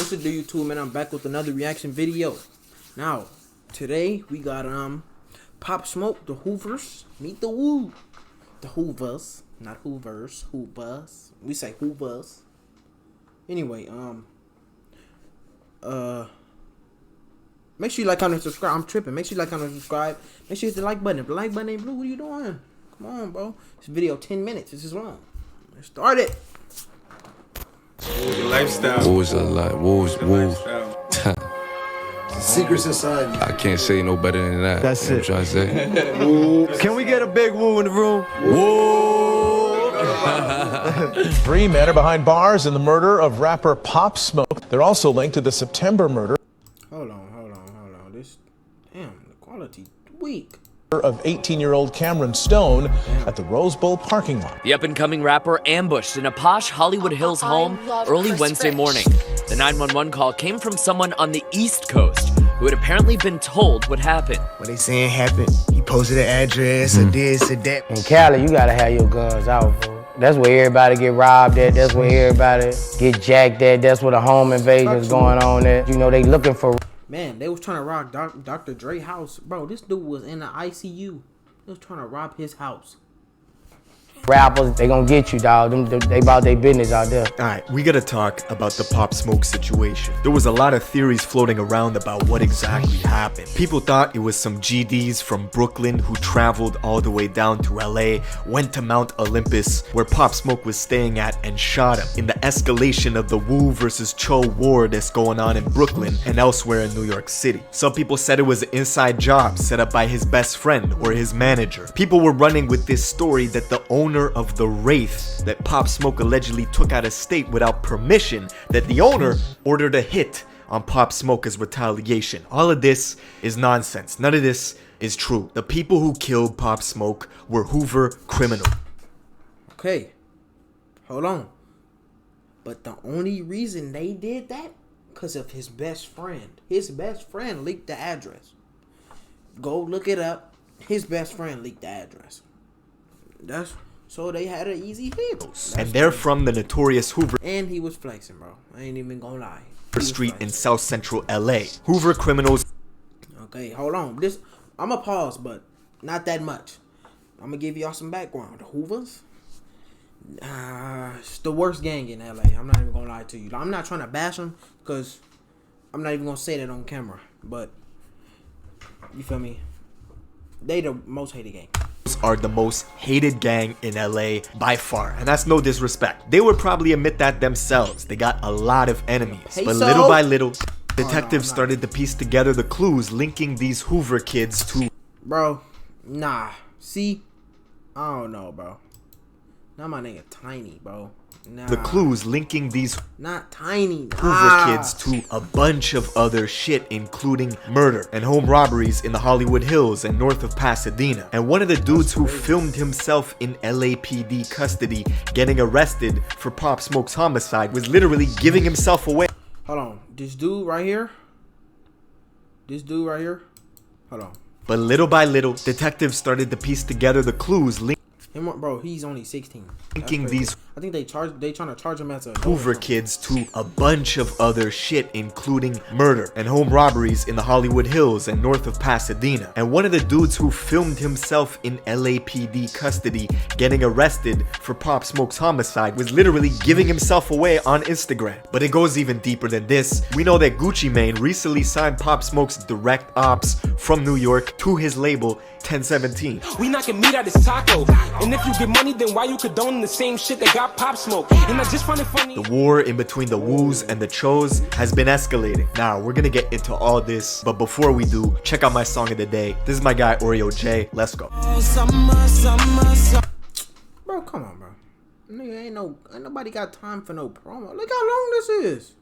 What's it do, YouTube, man? I'm back with another reaction video. Now, today we got Pop Smoke, the Hoovers. Meet the Woo. The Hoovers. Not Hoovers. Hoovers. We say Hoovers. Anyway, make sure you like, comment, and subscribe. I'm tripping. Make sure you like, comment, and subscribe. Make sure you hit the like button. If the like button ain't blue, what are you doing? Come on, bro. This video 10 minutes. This is long. Let's start it. Lifestyle. Wolves a lot. Wolves. Secret society. I can't say no better than that. That's it. You know what I'm trying to say? Can we get a big woo in the room? Woo! 3 men are behind bars in the murder of rapper Pop Smoke. They're also linked to the September murder Hold on. This, damn, the quality weak. of 18-year-old Cameron Stone at the Rose Bowl parking lot. The up-and-coming rapper ambushed in a posh Hollywood Hills home early Wednesday morning. The 911 call came from someone on the East Coast who had apparently been told what happened. What they saying happened, he posted an address or this or that. In Cali, you gotta have your guns out, bro. That's where everybody get robbed at. That's where everybody get jacked at. That's where the home invasion is going on at. You know, they looking for... Man, they was trying to rob Dr. Dre's house. Bro, this dude was in the ICU. They was trying to rob his house. rappers. They gonna get you, dog. They about their business out there. Alright, we gotta talk about the Pop Smoke situation. There was a lot of theories floating around about what exactly happened. People thought it was some GDs from Brooklyn who traveled all the way down to LA, went to Mount Olympus, where Pop Smoke was staying at, and shot him in the escalation of the Wu versus Cho war that's going on in Brooklyn and elsewhere in New York City. Some people said it was an inside job set up by his best friend or his manager. People were running with this story that the owner of the Wraith that Pop Smoke allegedly took out of state without permission, that the owner ordered a hit on Pop Smoke as retaliation. All of this is nonsense. None of this is true. The people who killed Pop Smoke were Hoover criminals. Okay, hold on. But the only reason they did that, because of his best friend. His best friend leaked the address. Go look it up. His best friend leaked the address. That's so they had an easy hit. And they're from the notorious Hoover. And he was flexing, bro. I ain't even gonna lie. Street in South Central LA. Hoover criminals. Okay, hold on. This I'm gonna pause, but not that much. I'm gonna give y'all some background. The Hoovers, it's the worst gang in LA. I'm not even gonna lie to you. I'm not trying to bash them because I'm not even gonna say that on camera. But you feel me? They the most hated gang. Are the most hated gang in LA by far, and that's no disrespect. They would probably admit that themselves. They got a lot of enemies, but little by little, detectives started to piece together the clues linking these Hoover kids to... Bro, nah. See, I don't know, bro. Not my nigga Tiny, bro. Nah. The clues linking these not Tiny Hoover kids to a bunch of other shit, including murder and home robberies in the Hollywood Hills and north of Pasadena. And one of the dudes who filmed himself in LAPD custody getting arrested for Pop Smoke's homicide was literally giving himself away. Hold on, this dude right here. Hold on. But little by little, detectives started to piece together the clues linking Bro, he's only 16. these I think they trying to charge him as a Hoover kids to a bunch of other shit, including murder and home robberies in the Hollywood Hills and north of Pasadena. And one of the dudes who filmed himself in LAPD custody getting arrested for Pop Smoke's homicide was literally giving himself away on Instagram. But it goes even deeper than this. We know that Gucci Mane recently signed Pop Smoke's direct ops from New York to his label 1017. We knocking meat out his taco, and if you get money, then why you condone the same shit that got Pop Smoke? And I just find it funny. The war in between the Woos and the Chos has been escalating. Now we're gonna get into all this, but before we do, check out my song of the day. This is my guy Oreo J. Let's go. Bro, come on, bro. Nigga, ain't nobody got time for no promo. Look how long this is.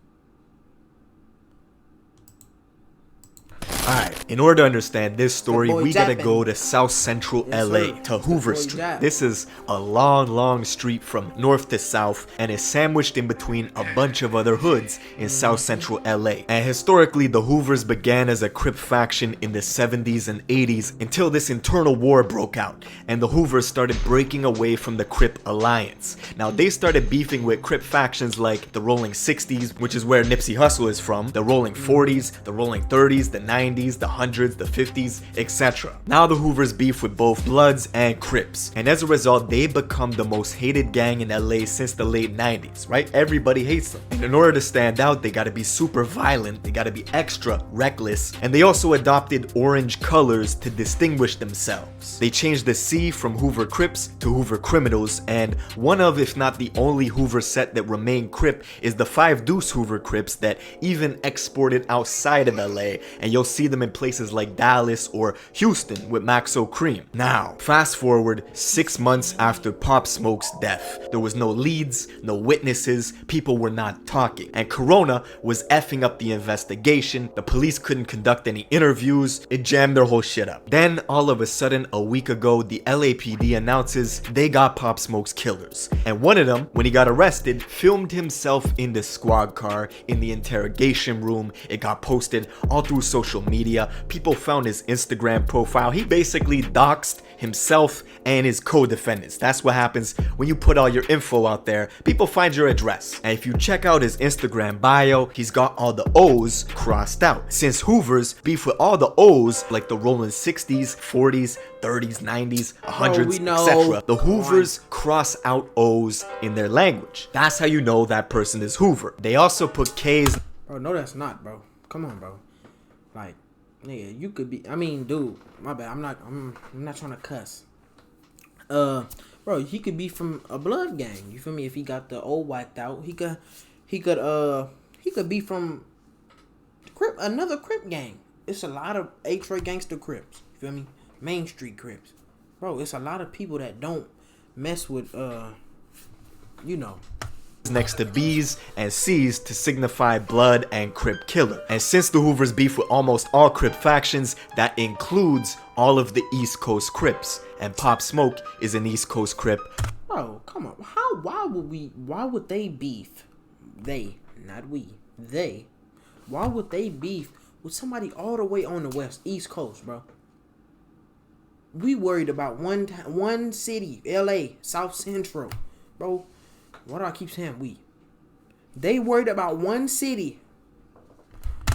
Alright, in order to understand this story, boy we gotta Jappin'. go to South Central Yes, LA, sir. to Hoover boy Street. Japp. This is a long street from north to south, and is sandwiched in between a bunch of other hoods in South Central LA. And historically, the Hoovers began as a Crip faction in the 70s and 80s until this internal war broke out, and the Hoovers started breaking away from the Crip alliance. Now, they started beefing with Crip factions like the Rolling 60s, which is where Nipsey Hussle is from, the Rolling 40s, the Rolling 30s, the 90s, the 100s, the 50s, etc. Now the Hoovers beef with both Bloods and Crips, and as a result, they become the most hated gang in LA since the late 90s, right? Everybody hates them. And in order to stand out, they gotta be super violent, they gotta be extra reckless, and they also adopted orange colors to distinguish themselves. They changed the C from Hoover Crips to Hoover Criminals, and one of, if not the only Hoover set that remained Crip is the 5 Deuce Hoover Crips that even exported outside of LA, and you'll see them in places like Dallas or Houston with Maxo Cream. Now, fast forward 6 months after Pop Smoke's death. There was no leads, no witnesses, people were not talking, and Corona was effing up the investigation. The police couldn't conduct any interviews, it jammed their whole shit up. Then, all of a sudden, a week ago, the LAPD announces they got Pop Smoke's killers, and one of them, when he got arrested, filmed himself in the squad car in the interrogation room. It got posted all through social media. People found his Instagram profile. He basically doxed himself and his co-defendants. That's what happens when you put all your info out there. People find your address. And if you check out his Instagram bio, he's got all the O's crossed out. Since Hoovers beef with all the O's, like the Rolling 60s, 40s, 30s, 90s, 100s, etc. The Hoovers cross out O's in their language. That's how you know that person is Hoover. They also put K's. Bro, no, that's not, bro. Come on, bro. Like, nigga, you could be. I mean, dude, my bad. I'm not trying to cuss. Bro, he could be from a blood gang. You feel me? If he got the old wiped out, he could be from another Crip gang. It's a lot of A-Troy gangster Crips. You feel me? Main Street Crips. Bro, it's a lot of people that don't mess with you know. Next to B's and C's to signify blood and Crip killer. And since the Hoovers beef with almost all Crip factions, that includes all of the East Coast Crips, and Pop Smoke is an East Coast Crip. Bro, come on. Why would they beef? They, not we. They. Why would they beef with somebody all the way on the East Coast, bro? We worried about one city, LA, South Central. Bro, why do I keep saying we? They worried about one city.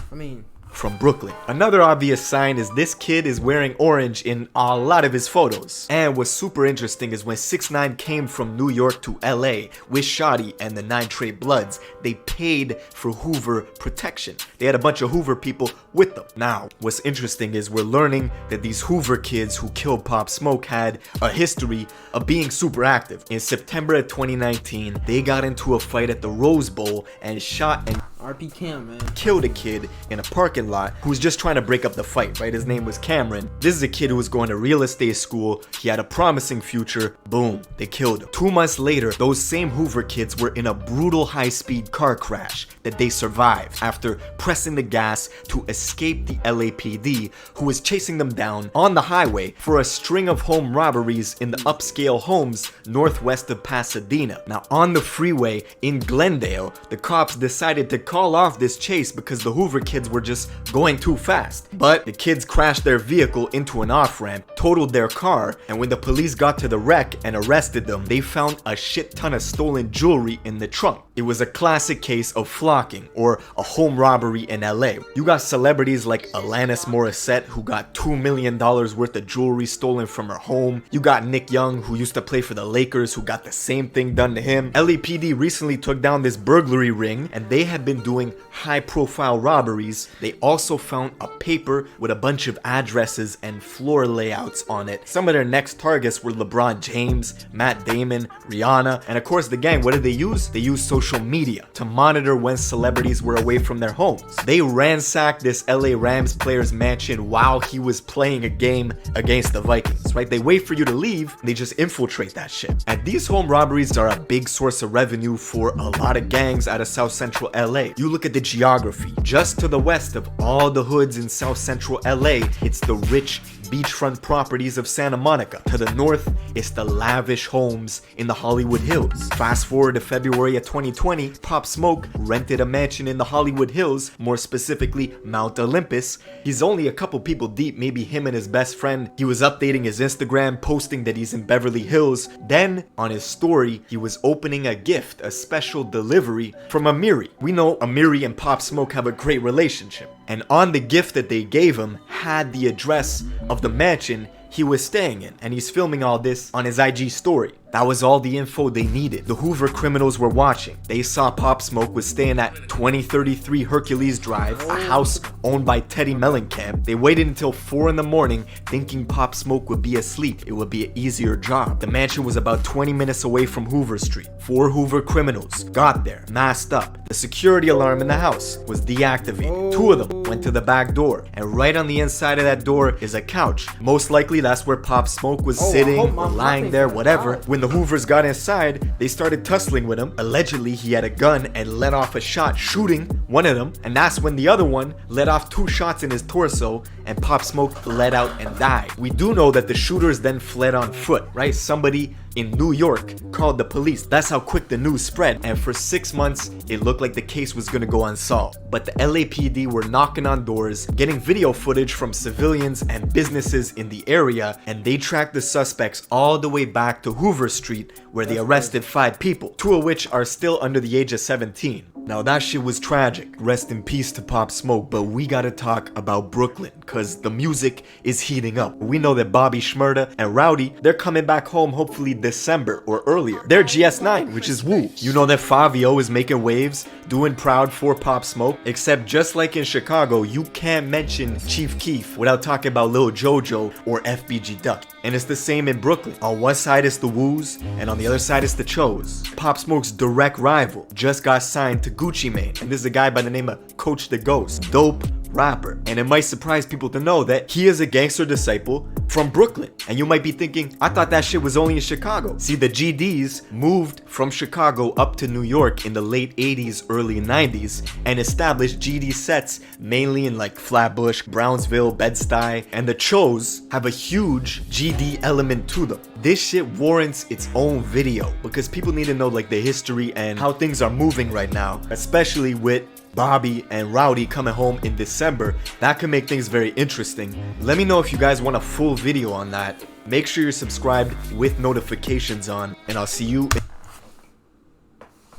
I mean, from Brooklyn. Another obvious sign is this kid is wearing orange in a lot of his photos. And what's super interesting is when 6ix9ine came from New York to LA with Shotty and the 9 Trey Bloods, they paid for Hoover protection. They had a bunch of Hoover people with them. Now, what's interesting is we're learning that these Hoover kids who killed Pop Smoke had a history of being super active. In September of 2019, they got into a fight at the Rose Bowl and shot and RP Cam, man, killed a kid in a parking lot who was just trying to break up the fight, right? His name was Cameron. This is a kid who was going to real estate school. He had a promising future. Boom, they killed him. 2 months later, those same Hoover kids were in a brutal high-speed car crash that they survived after pressing the gas to escape the LAPD, who was chasing them down on the highway for a string of home robberies in the upscale homes northwest of Pasadena. Now, on the freeway in Glendale, the cops decided to call off this chase because the Hoover kids were just going too fast. But the kids crashed their vehicle into an off-ramp, totaled their car, and when the police got to the wreck and arrested them, they found a shit ton of stolen jewelry in the trunk. It was a classic case of flocking, or a home robbery in LA. You got celebrities like Alanis Morissette, who got $2 million worth of jewelry stolen from her home. You got Nick Young, who used to play for the Lakers, who got the same thing done to him. LAPD recently took down this burglary ring, and they have been doing high-profile robberies. They also found a paper with a bunch of addresses and floor layouts on it. Some of their next targets were LeBron James, Matt Damon, Rihanna, and of course the gang. What did they use? They used social social media to monitor when celebrities were away from their homes. They ransacked this LA Rams player's mansion while he was playing a game against the Vikings, right? They wait for you to leave, they just infiltrate that shit. And these home robberies are a big source of revenue for a lot of gangs out of South Central LA. You look at the geography. Just to the west of all the hoods in South Central LA, it's the rich beachfront properties of Santa Monica. To the north, it's the lavish homes in the Hollywood Hills. Fast forward to February of 2020, Pop Smoke rented a mansion in the Hollywood Hills, more specifically Mount Olympus. He's only a couple people deep, maybe him and his best friend. He was updating his Instagram, posting that he's in Beverly Hills. Then, on his story, he was opening a gift, a special delivery from Amiri. We know Amiri and Pop Smoke have a great relationship. And on the gift that they gave him had the address of the mansion he was staying in, and he's filming all this on his IG story. That was all the info they needed. The Hoover criminals were watching. They saw Pop Smoke was staying at 2033 Hercules Drive, a house owned by Teddy Mellencamp. They waited until 4 in the morning thinking Pop Smoke would be asleep. It would be an easier job. The mansion was about 20 minutes away from Hoover Street. 4 Hoover criminals got there, masked up. The security alarm in the house was deactivated. 2 of them went to the back door, and right on the inside of that door is a couch. Most likely that's where Pop Smoke was sitting or lying there, whatever. When the Hoovers got inside, they started tussling with him. Allegedly, he had a gun and let off a shot, shooting one of them, and that's when the other one let off 2 shots in his torso, and Pop Smoke let out and died. We do know that the shooters then fled on foot, right? Somebody in New York called the police. That's how quick the news spread, and for 6 months, it looked like the case was gonna go unsolved. But the LAPD were knocking on doors, getting video footage from civilians and businesses in the area, and they tracked the suspects all the way back to Hoover Street, where they arrested 5 people, 2 of which are still under the age of 17. Now that shit was tragic. Rest in peace to Pop Smoke, but we gotta talk about Brooklyn, cause the music is heating up. We know that Bobby Shmurda and Rowdy, they're coming back home hopefully December or earlier. They're GS9, which is Woo. You know that Fabio is making waves, doing proud for Pop Smoke, except just like in Chicago, you can't mention Chief Keef without talking about Lil Jojo or FBG Duck. And it's the same in Brooklyn. On one side is the Woos, and on the other side is the Chos. Pop Smoke's direct rival just got signed to Gucci Mane, and this is a guy by the name of Coach the Ghost. Dope rapper. And it might surprise people to know that he is a gangster disciple from Brooklyn. And you might be thinking, I thought that shit was only in Chicago. See, the GDs moved from Chicago up to New York in the late 80s, early 90s, and established GD sets mainly in like Flatbush, Brownsville, Bed-Stuy, and the Chos have a huge GD element to them. This shit warrants its own video because people need to know like the history and how things are moving right now, especially with Bobby and Rowdy coming home in December. That could make things very interesting. Let me know if you guys want a full video on that. Make sure you're subscribed with notifications on, and I'll see you.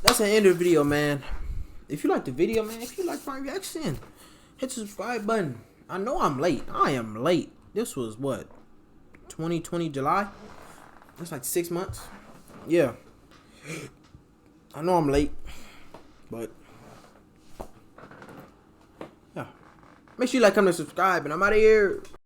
That's the end of the video, man. If you like the video, man, if you like my reaction, hit the subscribe button. I know I'm late. I am late. This was what? 2020 July? That's like 6 months. Yeah. I know I'm late, but yeah. Make sure you like, comment, and subscribe, and I'm out of here.